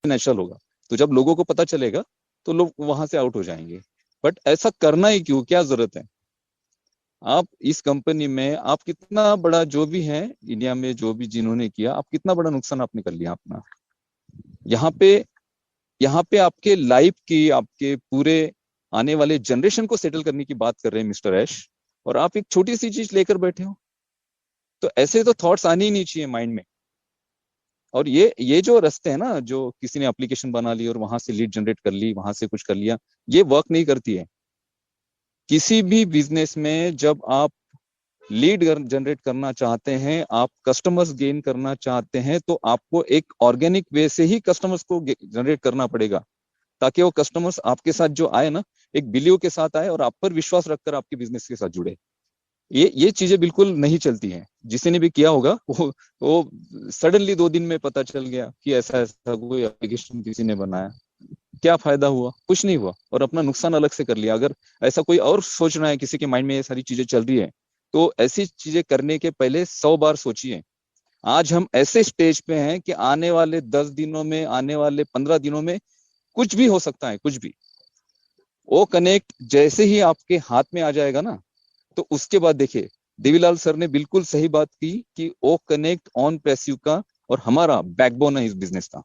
Exponential होगा। तो जब लोगों को पता चलेगा तो लोग वहां से आउट हो जाएंगे। बट ऐसा करना ही क्यों, क्या जरूरत है? आप इस कंपनी में आप कितना बड़ा जो भी है इंडिया में, जो भी जिन्होंने किया, आप कितना बड़ा नुकसान आपने कर लिया अपना। यहाँ पे यहाँ पे आपके लाइफ की, आपके पूरे आने वाले जनरेशन को सेटल करने की बात कर रहे हैं मिस्टर ऐश, और आप एक छोटी सी चीज लेकर बैठे हो। तो ऐसे तो थॉट्स आने ही नहीं चाहिए माइंड में। और ये जो रास्ते हैं ना, जो किसी ने एप्लीकेशन बना ली और वहां से लीड जनरेट कर ली, वहां से कुछ कर लिया, ये वर्क नहीं करती है। किसी भी बिजनेस में जब आप लीड जनरेट करना चाहते हैं, आप कस्टमर्स गेन करना चाहते हैं, तो आपको एक ऑर्गेनिक वे से ही कस्टमर्स को जनरेट करना पड़ेगा, ताकि वो कस्टमर्स आपके साथ जो आए ना, एक बिलीव के साथ आए और आप पर विश्वास रखकर आपके बिजनेस के साथ जुड़े। ये चीजें बिल्कुल नहीं चलती हैं। जिसी ने भी किया होगा वो सडनली 2 दिन में पता चल गया कि ऐसा ऐसा कोई एप्लीकेशन किसी ने बनाया। क्या फायदा हुआ? कुछ नहीं हुआ, और अपना नुकसान अलग से कर लिया। अगर ऐसा कोई और सोच रहा है, किसी के माइंड में ये सारी चीजें चल रही है, तो ऐसी चीजें करने के पहले 100 बार सोचिए। आज हम ऐसे स्टेज पे हैं कि आने वाले 10 दिनों में, आने वाले 15 दिनों में कुछ भी हो सकता है, कुछ भी। वो कनेक्ट जैसे ही आपके हाथ में आ जाएगा ना, तो उसके बाद देखिए, देवीलाल सर ने बिल्कुल सही बात की कि ओ कनेक्ट ऑन पैसिव का और हमारा बैकबोन है इस बिजनेस का।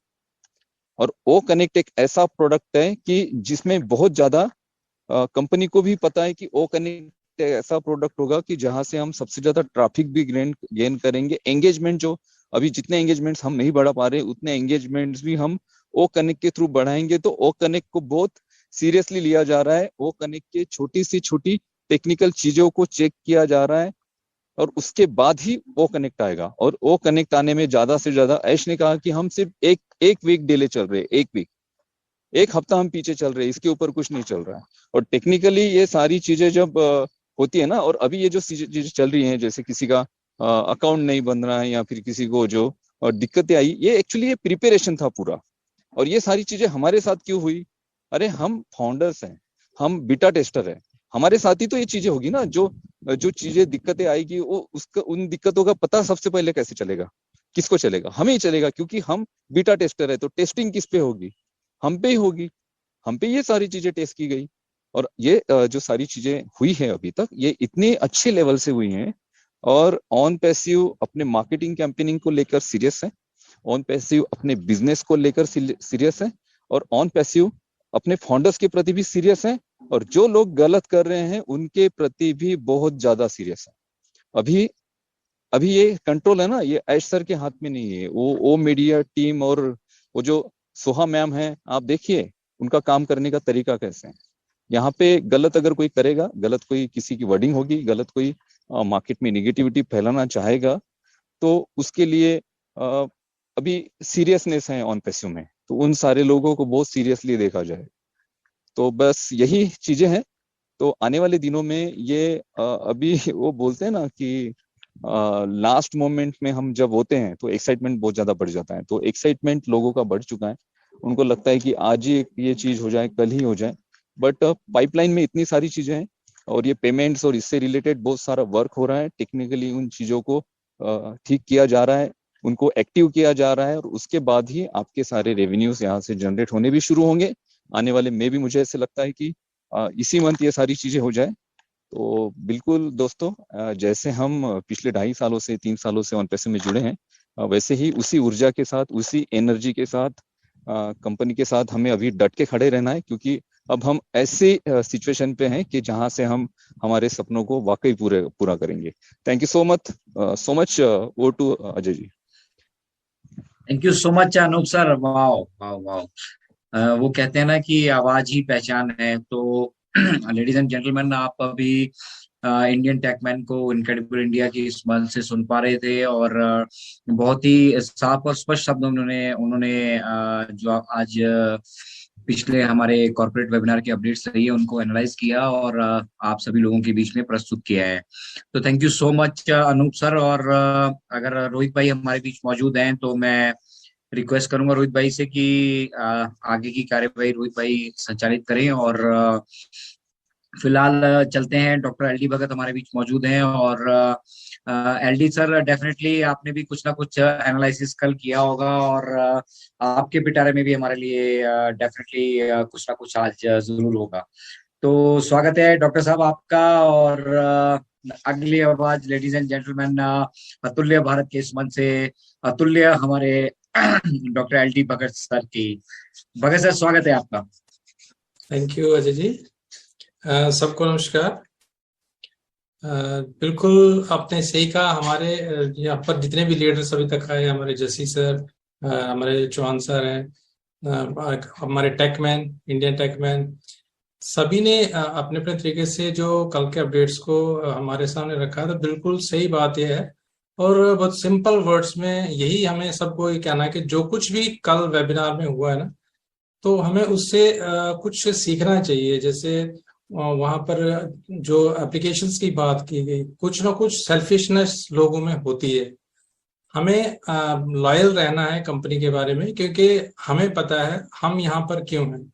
और ओ कनेक्ट एक ऐसा प्रोडक्ट है कि जिसमें बहुत ज्यादा कंपनी को भी पता है कि ओ कनेक्ट ऐसा प्रोडक्ट होगा कि जहां से हम सबसे ज्यादा ट्रैफिक भी गेन करेंगे। एंगेजमेंट जो अभी जितने एंगेजमेंट्स हम नहीं बढ़ा पा रहे, उतने एंगेजमेंट्स भी हम ओ कनेक्ट के थ्रू बढ़ाएंगे। तो ओ कनेक्ट को बहुत सीरियसली लिया जा रहा है। ओ कनेक्ट के छोटी सी छोटी टेक्निकल चीजों को चेक किया जा रहा है, और उसके बाद ही ओ कनेक्ट आएगा। और ओ कनेक्ट आने में ज्यादा से ज्यादा, ऐश ने कहा कि हम सिर्फ एक एक वीक डिले चल रहे, एक वीक, एक हफ्ता हम पीछे चल रहे हैं, इसके ऊपर कुछ नहीं चल रहा है। और टेक्निकली ये सारी चीजें जब होती है ना, और अभी ये जो चीजें चल रही हैं, जैसे किसी का अकाउंट नहीं बन रहा है, या फिर किसी को जो दिक्कतें आई, ये एक्चुअली ये प्रिपरेशन था पूरा। और ये सारी चीजें हमारे साथ क्यों हुई? अरे हम फाउंडर्स हैं, हम बीटा टेस्टर हैं, हमारे साथ ही तो ये चीजें होगी ना। जो जो चीजें दिक्कतें आएगी, वो उसका, उन दिक्कतों का पता सबसे पहले कैसे चलेगा? किसको चलेगा? हमें ही चलेगा, क्योंकि हम बीटा टेस्टर है। तो टेस्टिंग किस पे होगी? हम पे ही होगी। हम पे ये सारी चीजें टेस्ट की गई। और ये जो सारी चीजें हुई है अभी तक, ये इतने अच्छे लेवल से हुई हैं। और ऑन पैसिव अपने मार्केटिंग कैंपेनिंग को लेकर सीरियस है, ऑन पैसिव अपने बिजनेस को लेकर सीरियस है, और ऑन पैसिव अपने फाउंडर्स के प्रति भी सीरियस है, और जो लोग गलत कर रहे हैं उनके प्रति भी बहुत ज्यादा सीरियस है। अभी अभी ये कंट्रोल है ना, ये ऐश सर के हाथ में नहीं है। वो मीडिया टीम और वो जो सोहा मैम है, आप देखिए उनका काम करने का तरीका कैसे है। यहाँ पे गलत अगर कोई करेगा, गलत कोई किसी की वर्डिंग होगी, गलत कोई मार्केट में निगेटिविटी फैलाना चाहेगा, तो उसके लिए अ, अभी सीरियसनेस है ऑन पैसिव में, तो उन सारे लोगों को बहुत सीरियसली देखा जाए। तो बस यही चीजें हैं। तो आने वाले दिनों में ये अभी वो बोलते हैं ना कि लास्ट मोमेंट में हम जब होते हैं तो एक्साइटमेंट बहुत ज्यादा बढ़ जाता है। तो एक्साइटमेंट लोगों का बढ़ चुका है। उनको लगता है कि आज ही ये चीज हो जाए, कल ही हो जाए। बट पाइपलाइन में इतनी सारी चीजें हैं, और ये पेमेंट्स और इससे रिलेटेड बहुत सारा वर्क हो रहा है। टेक्निकली उन चीजों को ठीक किया जा रहा है, उनको एक्टिव किया जा रहा है, और उसके बाद ही आपके सारे रेवेन्यूज यहाँ से जनरेट होने भी शुरू होंगे आने वाले में भी। मुझे ऐसे लगता है कि इसी मंथ ये सारी चीजें हो जाए। तो बिल्कुल दोस्तों, जैसे हम पिछले 2.5 सालों से 3 सालों से ऑन पैसे में जुड़े हैं, वैसे ही उसी ऊर्जा के साथ, उसी एनर्जी के साथ कंपनी के साथ हमें अभी डट के खड़े रहना है। क्योंकि अब हम ऐसे सिचुएशन पे हैं कि जहां से हम हमारे सपनों को वाकई पूरा करेंगे। Thank you so much. Oh to Ajay ji. Thank you so much Anoop sir. Wow wow wow. वो कहते हैं ना कि आवाज ही पहचान है। तो लेडीज एंड जेंटलमैन, आप अभी इंडियन टेकमैन को इनक्रेडिबल इंडिया की इस मंच से सुन पा रहे थे। और बहुत ही साफ और स्पष्ट शब्दों में उन्होंने उन्होंने जो आज पिछले हमारे कॉर्पोरेट वेबिनार की अपडेट्स रही है उनको एनालाइज किया, और आप सभी लोगों के बीच में प्रस्तुत किया है। तो thank you so much Anoop sir. और अगर रोहित भाई हमारे बीच मौजूद हैं तो मैं रिक्वेस्ट करूंगा रोहित भाई से कि आगे की कार्यवाही रोहित भाई संचालित करें। और फिलहाल चलते हैं, डॉक्टर एल डी भगत हमारे बीच मौजूद हैं, और एलडी सर, डेफिनेटली आपने भी कुछ ना कुछ एनालिसिस कल किया होगा, और आपके पिटारे में भी हमारे लिए डेफिनेटली कुछ ना कुछ आज जरूर होगा। तो स्वागत है डॉक्टर साहब आपका। और अगली आवाज, लेडीज एंड जेंटलमैन, अतुल्य भारत के इस मंच से अतुल्य हमारे डॉक्टर एलडी भगत सर की। भगत सर, स्वागत है आपका। Thank you Ajay ji. सबको नमस्कार। बिल्कुल आपने सही कहा। हमारे यहाँ पर जितने भी लीडर्स अभी तक आए, हमारे जसी सर, हमारे चौहान सर हैं, हमारे टेकमैन, इंडियन टेकमैन, सभी ने अपने अपने तरीके से जो कल के अपडेट्स को हमारे सामने रखा। तो बिल्कुल सही बात यह है, और बहुत सिंपल वर्ड्स में यही हमें सबको ये कहना है कि जो कुछ भी कल वेबिनार में हुआ है ना, तो हमें उससे कुछ सीखना चाहिए। जैसे वहां पर जो एप्लीकेशंस की बात की गई, कुछ ना कुछ सेल्फिशनेस लोगों में होती है। हमें लॉयल रहना है कंपनी के बारे में, क्योंकि हमें पता है हम यहाँ पर क्यों हैं।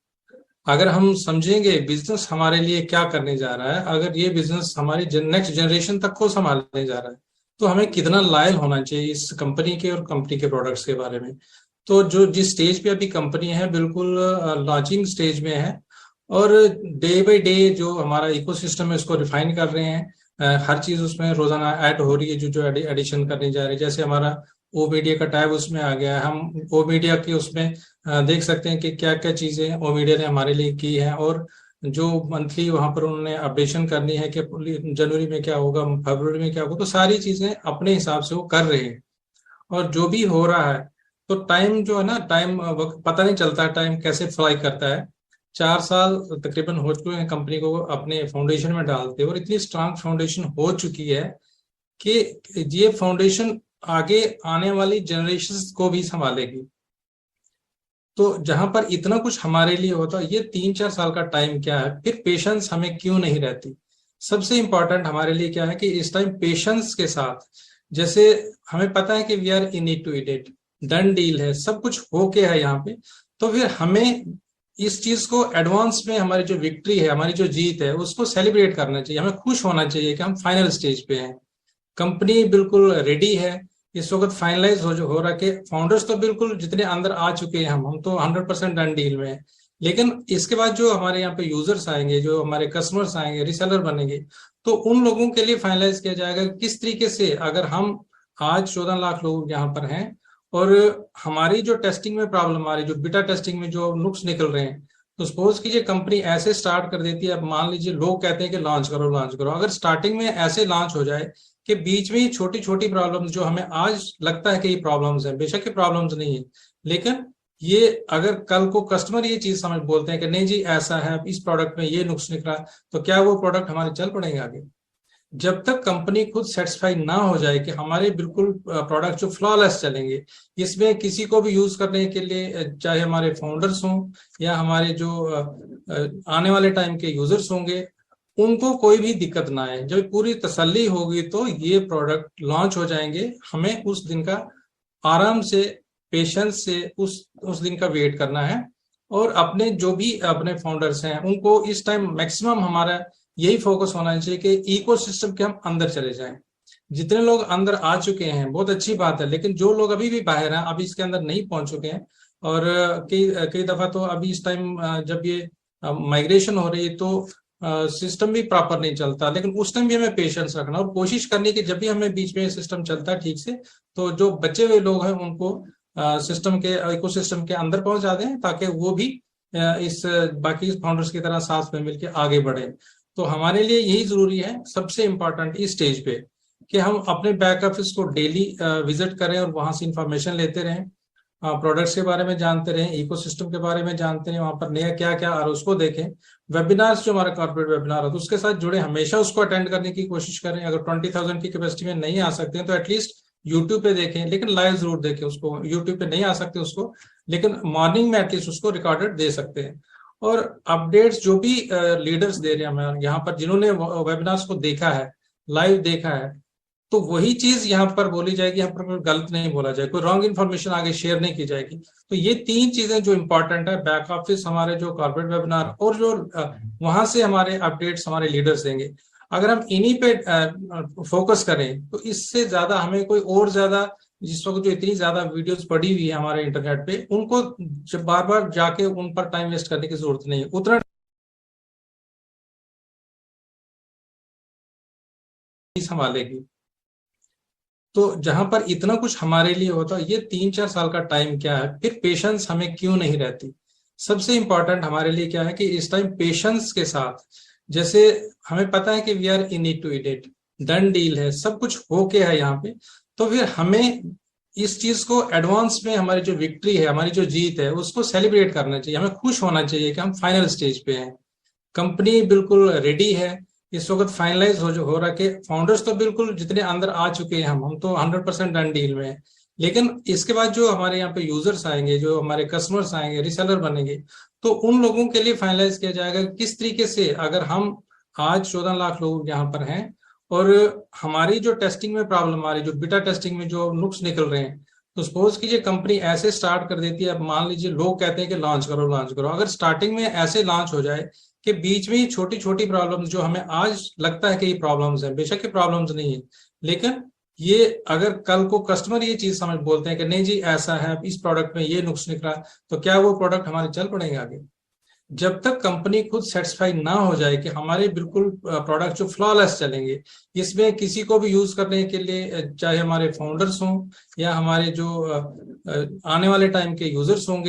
अगर हम समझेंगे बिजनेस हमारे लिए क्या करने जा रहा है, अगर ये बिजनेस हमारी नेक्स्ट जनरेशन तक को संभालने जा रहा है, तो हमें कितना लॉयल होना चाहिए इस कंपनी के और कंपनी के प्रोडक्ट्स के बारे में। तो जो जिस स्टेज पे अभी कंपनी है, बिल्कुल लॉन्चिंग स्टेज में है, और डे बाय डे जो हमारा इकोसिस्टम है उसको रिफाइन कर रहे हैं। हर चीज उसमें रोजाना ऐड हो रही है, जो जो एडिशन करने जा रहे हैं। जैसे हमारा ओ मीडिया का टैब उसमें आ गया है, हम ओ मीडिया के उसमें देख सकते हैं कि क्या क्या चीजें ओ मीडिया ने हमारे लिए की है, और जो मंथली वहां पर उन्होंने अपडेशन करनी है कि जनवरी में क्या होगा, फरवरी में क्या होगा, तो सारी चीजें अपने हिसाब से वो कर रहे हैं। और जो भी हो रहा है, तो टाइम जो है ना, टाइम वक्त पता नहीं चलता, टाइम कैसे फ्लाई करता है। 4 साल तकरीबन हो चुके हैं कंपनी को अपने फाउंडेशन में डालते, और इतनी स्ट्रांग फाउंडेशन हो चुकी है कि ये फाउंडेशन आगे आने वाली जनरेशंस को भी संभालेगी। तो जहां पर इतना कुछ हमारे लिए होता है, ये 3-4 साल का टाइम क्या है, फिर पेशेंस हमें क्यों नहीं रहती। सबसे इंपॉर्टेंट हमारे लिए क्या है कि इस टाइम पेशेंस के साथ, जैसे हमें पता है कि we are in it to it it, done deal है, सब कुछ होके है यहाँ पे, तो फिर हमें इस चीज को एडवांस में, हमारी जो विक्ट्री है, हमारी जो जीत है, उसको सेलिब्रेट करना चाहिए। हमें खुश होना चाहिए कि हम फाइनल स्टेज पे हैं, कंपनी बिल्कुल रेडी है, इस वक्त फाइनलाइज हो रहा है। फाउंडर्स तो बिल्कुल जितने अंदर आ चुके हैं, हम तो 100% डन डील में है। लेकिन इसके बाद जो हमारे यहाँ पे यूजर्स आएंगे, जो हमारे कस्टमर्स आएंगे, रिसेलर बनेंगे, तो उन लोगों के लिए फाइनलाइज किया जाएगा किस तरीके से। अगर हम आज 14 लाख लोग यहाँ पर हैं, और हमारी जो टेस्टिंग में प्रॉब्लम आ रही, जो बीटा टेस्टिंग में जो नुक्स निकल रहे हैं, तो सपोज कीजिए कंपनी ऐसे स्टार्ट कर देती है। अब मान लीजिए लोग कहते हैं कि लॉन्च करो लॉन्च करो, अगर स्टार्टिंग में ऐसे लॉन्च हो जाए कि बीच में छोटी छोटी प्रॉब्लम्स, जो हमें आज लगता है कि ये प्रॉब्लम्स हैं, बेशक ये प्रॉब्लम्स नहीं है, लेकिन ये अगर कल को कस्टमर ये चीज समझ बोलते हैं कि नहीं जी ऐसा है, इस प्रोडक्ट में ये नुक्स निकला, तो क्या वो प्रोडक्ट हमारे चल पड़ेंगे आगे। जब तक कंपनी खुद सेटिस्फाई ना हो जाए कि हमारे बिल्कुल प्रोडक्ट जो फ्लॉलेस चलेंगे, इसमें किसी को भी यूज करने के लिए, चाहे हमारे फाउंडर्स हों या हमारे जो आने वाले टाइम के यूजर्स होंगे, उनको कोई भी दिक्कत ना आए, जब पूरी तसल्ली होगी तो ये प्रोडक्ट लॉन्च हो जाएंगे। हमें उस दिन का आराम से, पेशेंस से उस दिन का वेट करना है, और अपने जो भी अपने फाउंडर्स हैं उनको इस टाइम मैक्सिमम हमारा यही फोकस होना चाहिए कि इकोसिस्टम के हम अंदर चले जाएं। जितने लोग अंदर आ चुके हैं बहुत अच्छी बात है, लेकिन जो लोग अभी भी बाहर हैं, अभी इसके अंदर नहीं पहुंच चुके हैं, और कई दफा तो अभी इस टाइम जब ये माइग्रेशन हो रही है तो सिस्टम भी प्रॉपर नहीं चलता, लेकिन उस टाइम भी हमें पेशेंस रखना और कोशिश करनी कि जब भी हमें बीच में सिस्टम चलता है ठीक से, तो जो बचे हुए लोग हैं उनको सिस्टम के इकोसिस्टम के अंदर पहुंचा दें, ताकि वो भी इस बाकी फाउंडर्स की तरह साथ में मिलकर आगे बढ़े। तो हमारे लिए यही जरूरी है, सबसे इंपॉर्टेंट इस स्टेज पे, कि हम अपने बैक ऑफिस को डेली विजिट करें और वहां से इंफॉर्मेशन लेते रहें, प्रोडक्ट्स के बारे में जानते रहें, इकोसिस्टम के बारे में जानते रहें, वहां पर नया क्या क्या आ रहा है उसको देखें। वेबिनार्स जो हमारा कॉर्पोरेट वेबिनार है, तो उसके साथ जुड़े, हमेशा उसको अटेंड करने की कोशिश करें। अगर 20,000 की कैपेसिटी में नहीं आ सकते हैं तो एटलीस्ट यूट्यूब पे देखें, लेकिन लाइव जरूर देखें उसको। यूट्यूब पे नहीं आ सकते उसको, लेकिन मॉर्निंग में एटलीस्ट उसको रिकॉर्डेड दे सकते हैं। और अपडेट्स जो भी लीडर्स दे रहे हैं हमें यहाँ पर, जिन्होंने वेबिनार्स को देखा है, लाइव देखा है, तो वही चीज यहाँ पर बोली जाएगी, यहाँ पर कोई गलत नहीं बोला जाए, कोई रॉन्ग इन्फॉर्मेशन आगे शेयर नहीं की जाएगी। तो ये 3 चीजें जो इंपॉर्टेंट है, बैक ऑफिस, हमारे जो कॉर्पोरेट वेबिनार, और जो वहां से हमारे अपडेट्स हमारे लीडर्स देंगे। अगर हम इन्हीं पे फोकस करें तो इससे ज्यादा हमें कोई और ज्यादा, जिस वक्त जो इतनी ज्यादा वीडियोस पड़ी हुई है हमारे इंटरनेट पे, उनको बार बार जाके उन पर टाइम वेस्ट करने की जरूरत नहीं है। उतना संभालेगी। तो जहां पर इतना कुछ हमारे लिए होता है, ये 3-4 साल का टाइम क्या है, फिर पेशेंस हमें क्यों नहीं रहती। सबसे इंपॉर्टेंट हमारे लिए क्या है कि इस टाइम पेशेंस के साथ, जैसे हमें पता है कि we are in it to it it, done deal है, सब कुछ होके है यहाँ पे, तो फिर हमें इस चीज को एडवांस में, हमारी जो विक्ट्री है, हमारी जो जीत है, उसको सेलिब्रेट करना चाहिए। हमें खुश होना चाहिए कि हम फाइनल स्टेज पे हैं, कंपनी बिल्कुल रेडी है, इस वक्त फाइनलाइज हो रहा के फाउंडर्स तो बिल्कुल जितने अंदर आ चुके हैं, हम तो 100% डन डील में है। लेकिन इसके बाद जो हमारे यहाँ पे यूजर्स आएंगे, जो हमारे कस्टमर्स आएंगे, रिसेलर बनेंगे, तो उन लोगों के लिए फाइनलाइज किया जाएगा किस तरीके से, अगर हम आज 14 लाख लोग यहाँ पर हैं और हमारी जो टेस्टिंग में प्रॉब्लम आ रही, जो बीटा टेस्टिंग में जो नुक्स निकल रहे हैं, तो सपोज कीजिए कंपनी ऐसे स्टार्ट कर देती है, अब मान लीजिए लोग कहते हैं कि लॉन्च करो लॉन्च करो, अगर स्टार्टिंग में ऐसे लॉन्च हो जाए कि बीच में ही छोटी छोटी प्रॉब्लम्स, जो हमें आज लगता है कि ये प्रॉब्लम्स हैं, बेशक ये प्रॉब्लम्स नहीं है, लेकिन ये अगर कल को कस्टमर ये चीज समझ बोलते हैं कि नहीं जी ऐसा है, इस प्रोडक्ट में ये नुक्स निकला, तो क्या वो प्रोडक्ट हमारे चल पड़ेंगे आगे। जब तक कंपनी खुद सेटिस्फाई ना हो जाए कि हमारे बिल्कुल प्रोडक्ट जो फ्लॉलेस चलेंगे, इसमें किसी को भी यूज करने के लिए, चाहे हमारे फाउंडर्स हों या हमारे जो आने वाले टाइम के यूजर्स होंगे,